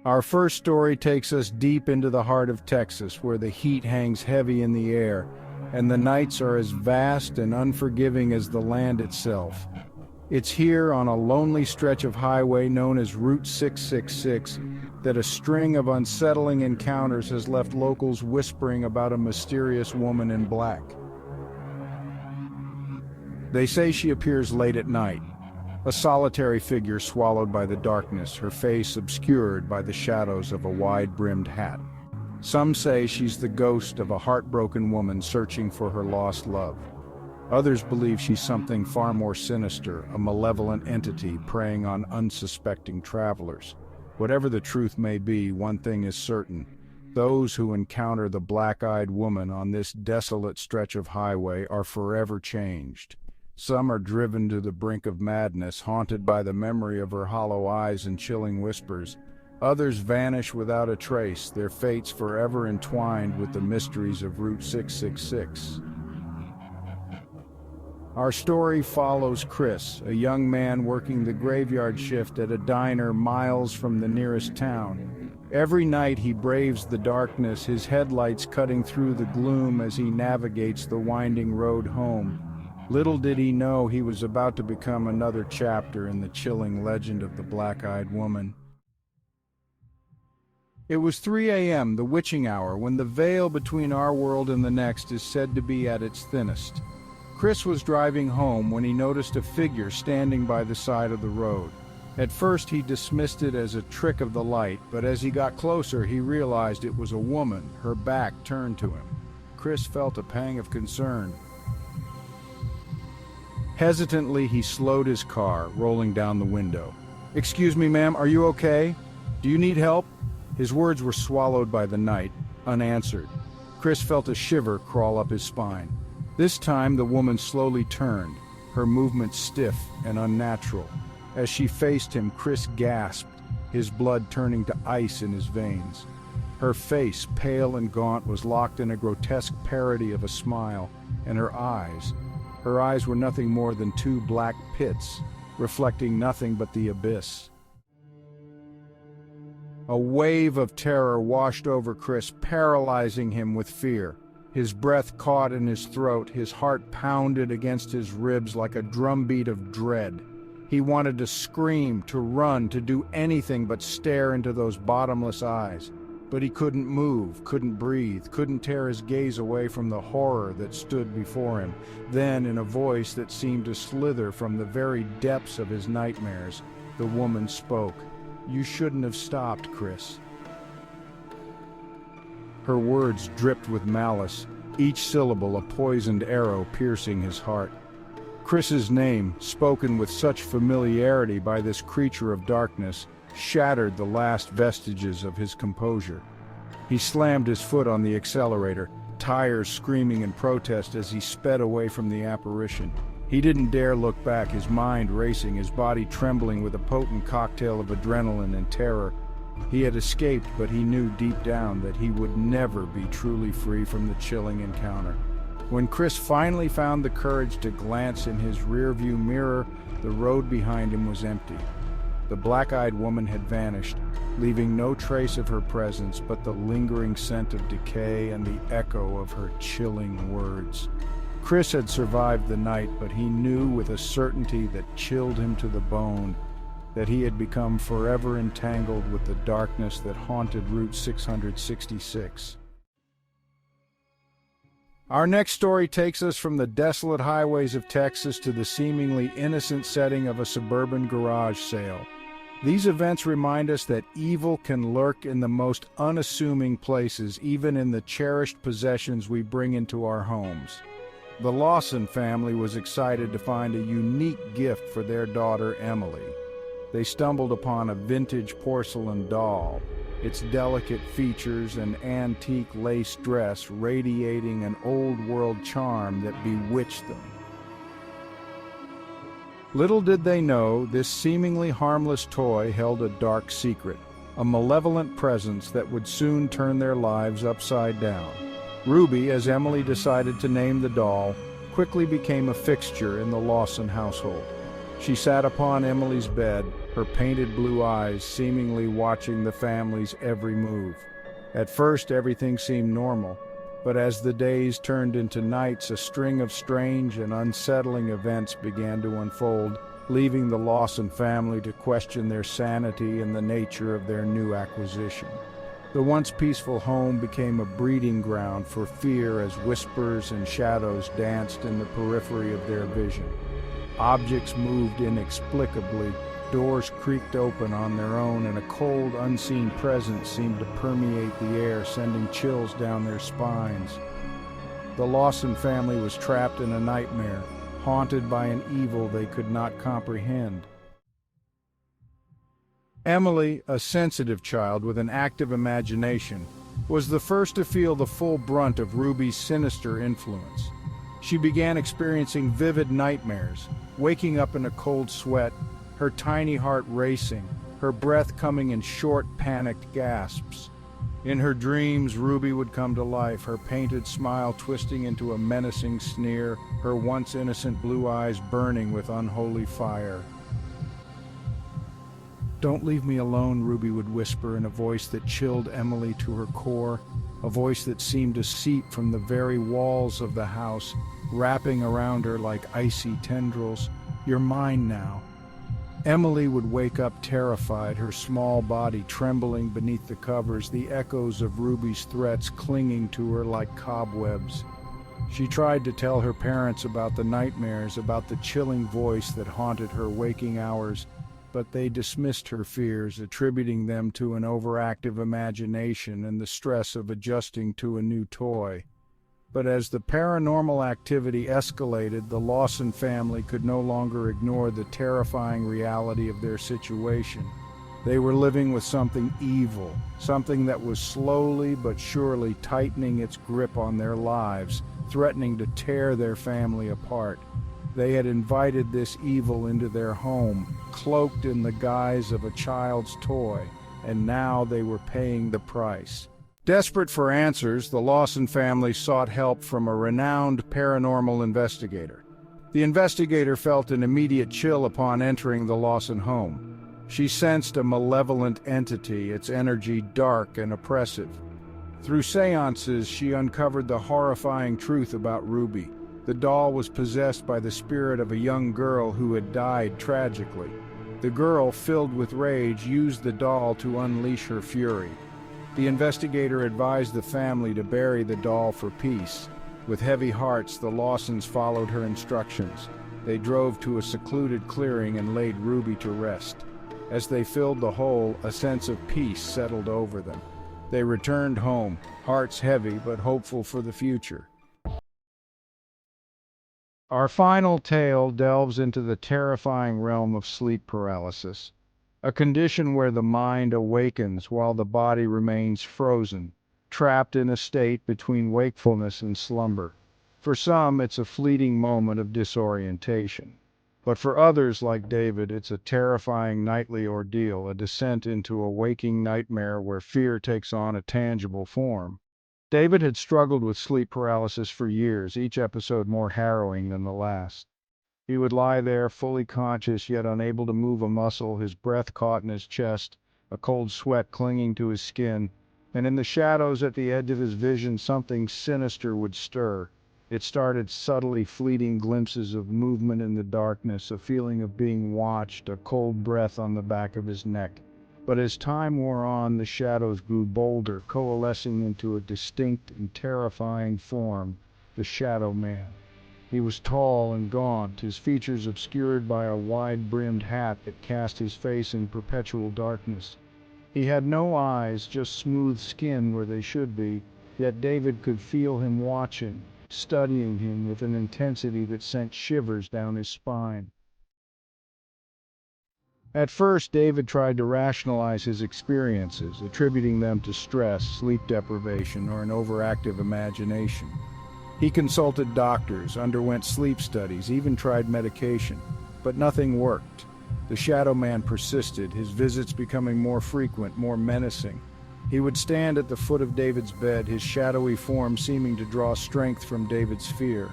Our first story takes us deep into the heart of Texas, where the heat hangs heavy in the air, and the nights are as vast and unforgiving as the land itself. It's here, on a lonely stretch of highway known as Route 666, that a string of unsettling encounters has left locals whispering about a mysterious woman in black. They say she appears late at night, a solitary figure swallowed by the darkness, her face obscured by the shadows of a wide-brimmed hat. Some say she's the ghost of a heartbroken woman searching for her lost love. Others believe she's something far more sinister, a malevolent entity preying on unsuspecting travelers. Whatever the truth may be, one thing is certain: those who encounter the black-eyed woman on this desolate stretch of highway are forever changed. Some are driven to the brink of madness, haunted by the memory of her hollow eyes and chilling whispers. Others vanish without a trace, their fates forever entwined with the mysteries of Route 666. Our story follows Chris, a young man working the graveyard shift at a diner miles from the nearest town. Every night he braves the darkness, his headlights cutting through the gloom as he navigates the winding road home. Little did he know he was about to become another chapter in the chilling legend of the black-eyed woman. It was 3 a.m., the witching hour, when the veil between our world and the next is said to be at its thinnest. Chris was driving home when he noticed a figure standing by the side of the road. At first he dismissed it as a trick of the light, but as he got closer he realized it was a woman, her back turned to him. Chris felt a pang of concern. Hesitantly, he slowed his car, rolling down the window. "Excuse me, ma'am, are you okay? Do you need help?" His words were swallowed by the night, unanswered. Chris felt a shiver crawl up his spine. This time the woman slowly turned, her movements stiff and unnatural. As she faced him, Chris gasped, his blood turning to ice in his veins. Her face, pale and gaunt, was locked in a grotesque parody of a smile, and her eyes were nothing more than two black pits, reflecting nothing but the abyss. A wave of terror washed over Chris, paralyzing him with fear. His breath caught in his throat, his heart pounded against his ribs like a drumbeat of dread. He wanted to scream, to run, to do anything but stare into those bottomless eyes. But he couldn't move, couldn't breathe, couldn't tear his gaze away from the horror that stood before him. Then, in a voice that seemed to slither from the very depths of his nightmares, the woman spoke. "You shouldn't have stopped, Chris." Her words dripped with malice, each syllable a poisoned arrow piercing his heart. Chris's name, spoken with such familiarity by this creature of darkness, shattered the last vestiges of his composure. He slammed his foot on the accelerator, tires screaming in protest as he sped away from the apparition. He didn't dare look back, his mind racing, his body trembling with a potent cocktail of adrenaline and terror. He had escaped, but he knew deep down that he would never be truly free from the chilling encounter. When Chris finally found the courage to glance in his rearview mirror, the road behind him was empty. The black-eyed woman had vanished, leaving no trace of her presence but the lingering scent of decay and the echo of her chilling words. Chris had survived the night, but he knew with a certainty that chilled him to the bone that he had become forever entangled with the darkness that haunted Route 666. Our next story takes us from the desolate highways of Texas to the seemingly innocent setting of a suburban garage sale. These events remind us that evil can lurk in the most unassuming places, even in the cherished possessions we bring into our homes. The Lawson family was excited to find a unique gift for their daughter, Emily. They stumbled upon a vintage porcelain doll, its delicate features and antique lace dress radiating an old-world charm that bewitched them. Little did they know, this seemingly harmless toy held a dark secret, a malevolent presence that would soon turn their lives upside down. Ruby, as Emily decided to name the doll, quickly became a fixture in the Lawson household. She sat upon Emily's bed, her painted blue eyes seemingly watching the family's every move. At first, everything seemed normal, but as the days turned into nights, a string of strange and unsettling events began to unfold, leaving the Lawson family to question their sanity and the nature of their new acquisition. The once peaceful home became a breeding ground for fear as whispers and shadows danced in the periphery of their vision. Objects moved inexplicably, doors creaked open on their own, and a cold, unseen presence seemed to permeate the air, sending chills down their spines. The Lawson family was trapped in a nightmare, haunted by an evil they could not comprehend. Emily, a sensitive child with an active imagination, was the first to feel the full brunt of Ruby's sinister influence. She began experiencing vivid nightmares, waking up in a cold sweat, her tiny heart racing, her breath coming in short, panicked gasps. In her dreams, Ruby would come to life, her painted smile twisting into a menacing sneer, her once innocent blue eyes burning with unholy fire. "Don't leave me alone," Ruby would whisper in a voice that chilled Emily to her core, a voice that seemed to seep from the very walls of the house, wrapping around her like icy tendrils. "You're mine now." Emily would wake up terrified, her small body trembling beneath the covers, the echoes of Ruby's threats clinging to her like cobwebs. She tried to tell her parents about the nightmares, about the chilling voice that haunted her waking hours, but they dismissed her fears, attributing them to an overactive imagination and the stress of adjusting to a new toy. But as the paranormal activity escalated, the Lawson family could no longer ignore the terrifying reality of their situation. They were living with something evil, something that was slowly but surely tightening its grip on their lives, threatening to tear their family apart. They had invited this evil into their home, cloaked in the guise of a child's toy, and now they were paying the price. Desperate for answers, the Lawson family sought help from a renowned paranormal investigator. The investigator felt an immediate chill upon entering the Lawson home. She sensed a malevolent entity, its energy dark and oppressive. Through seances, she uncovered the horrifying truth about Ruby. The doll was possessed by the spirit of a young girl who had died tragically. The girl, filled with rage, used the doll to unleash her fury. The investigator advised the family to bury the doll for peace. With heavy hearts, the Lawsons followed her instructions. They drove to a secluded clearing and laid Ruby to rest. As they filled the hole, a sense of peace settled over them. They returned home, hearts heavy but hopeful for the future. Our final tale delves into the terrifying realm of sleep paralysis, a condition where the mind awakens while the body remains frozen, trapped in a state between wakefulness and slumber. For some, it's a fleeting moment of disorientation. But for others, like David, it's a terrifying nightly ordeal, a descent into a waking nightmare where fear takes on a tangible form. David had struggled with sleep paralysis for years, each episode more harrowing than the last. He would lie there, fully conscious yet unable to move a muscle, his breath caught in his chest, a cold sweat clinging to his skin, and in the shadows at the edge of his vision something sinister would stir. It started subtly, fleeting glimpses of movement in the darkness, a feeling of being watched, a cold breath on the back of his neck. But as time wore on, the shadows grew bolder, coalescing into a distinct and terrifying form, the Shadow Man. He was tall and gaunt, his features obscured by a wide-brimmed hat that cast his face in perpetual darkness. He had no eyes, just smooth skin where they should be, yet David could feel him watching, studying him with an intensity that sent shivers down his spine. At first, David tried to rationalize his experiences, attributing them to stress, sleep deprivation, or an overactive imagination. He consulted doctors, underwent sleep studies, even tried medication, but nothing worked. The Shadow Man persisted, his visits becoming more frequent, more menacing. He would stand at the foot of David's bed, his shadowy form seeming to draw strength from David's fear.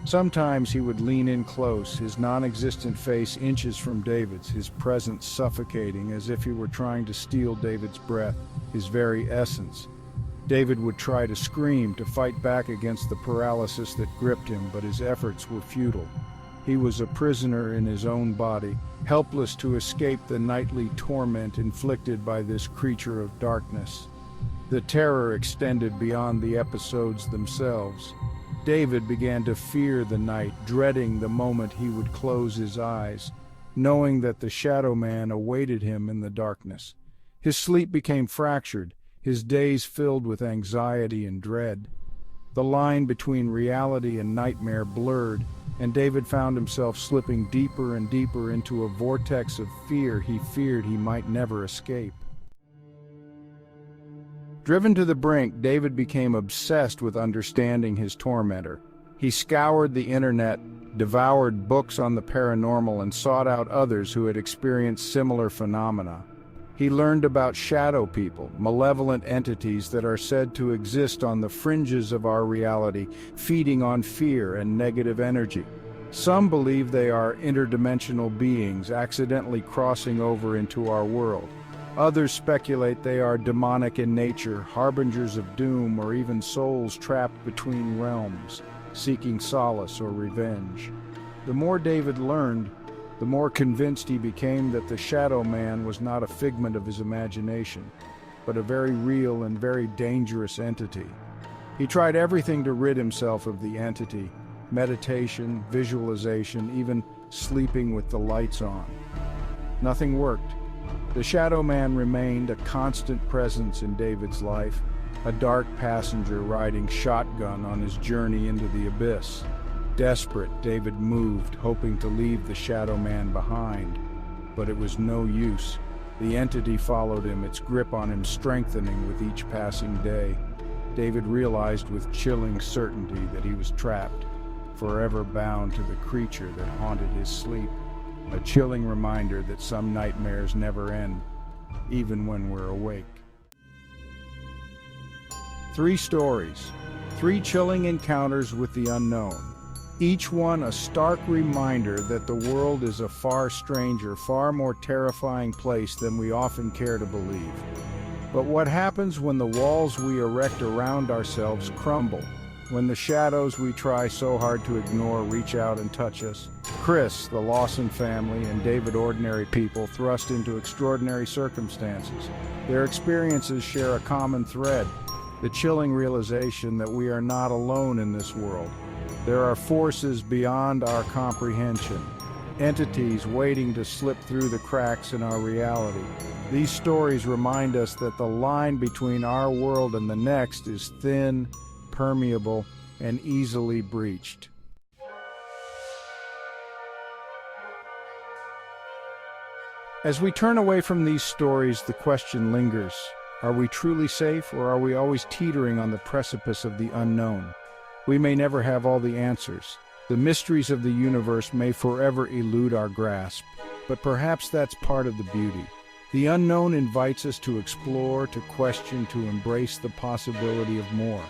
Sometimes he would lean in close, his non-existent face inches from David's, his presence suffocating as if he were trying to steal David's breath, his very essence. David would try to scream, to fight back against the paralysis that gripped him, but his efforts were futile. He was a prisoner in his own body, helpless to escape the nightly torment inflicted by this creature of darkness. The terror extended beyond the episodes themselves. David began to fear the night, dreading the moment he would close his eyes, knowing that the Shadow Man awaited him in the darkness. His sleep became fractured, his days filled with anxiety and dread. The line between reality and nightmare blurred, and David found himself slipping deeper and deeper into a vortex of fear he feared he might never escape. Driven to the brink, David became obsessed with understanding his tormentor. He scoured the internet, devoured books on the paranormal, and sought out others who had experienced similar phenomena. He learned about shadow people, malevolent entities that are said to exist on the fringes of our reality, feeding on fear and negative energy. Some believe they are interdimensional beings accidentally crossing over into our world. Others speculate they are demonic in nature, harbingers of doom, or even souls trapped between realms, seeking solace or revenge. The more David learned, the more convinced he became that the Shadow Man was not a figment of his imagination, but a very real and very dangerous entity. He tried everything to rid himself of the entity: meditation, visualization, even sleeping with the lights on. Nothing worked. The Shadow Man remained a constant presence in David's life, a dark passenger riding shotgun on his journey into the abyss. Desperate, David moved, hoping to leave the Shadow Man behind. But it was no use. The entity followed him, its grip on him strengthening with each passing day. David realized with chilling certainty that he was trapped, forever bound to the creature that haunted his sleep. A chilling reminder that some nightmares never end, even when we're awake. 3 stories, 3 chilling encounters with the unknown. Each one a stark reminder that the world is a far stranger, far more terrifying place than we often care to believe. But what happens when the walls we erect around ourselves crumble? When the shadows we try so hard to ignore reach out and touch us? Chris, the Lawson family, and David, ordinary people thrust into extraordinary circumstances. Their experiences share a common thread: the chilling realization that we are not alone in this world. There are forces beyond our comprehension, entities waiting to slip through the cracks in our reality. These stories remind us that the line between our world and the next is thin, permeable, and easily breached. As we turn away from these stories, the question lingers: are we truly safe, or are we always teetering on the precipice of the unknown? We may never have all the answers. The mysteries of the universe may forever elude our grasp, but perhaps that's part of the beauty. The unknown invites us to explore, to question, to embrace the possibility of more.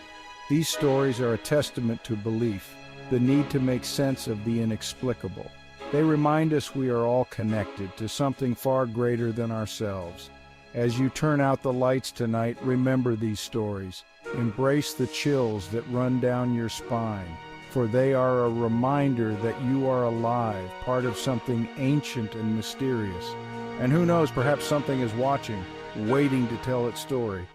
These stories are a testament to belief, the need to make sense of the inexplicable. They remind us we are all connected to something far greater than ourselves. As you turn out the lights tonight, remember these stories. Embrace the chills that run down your spine, for they are a reminder that you are alive, part of something ancient and mysterious. And who knows, perhaps something is watching, waiting to tell its story.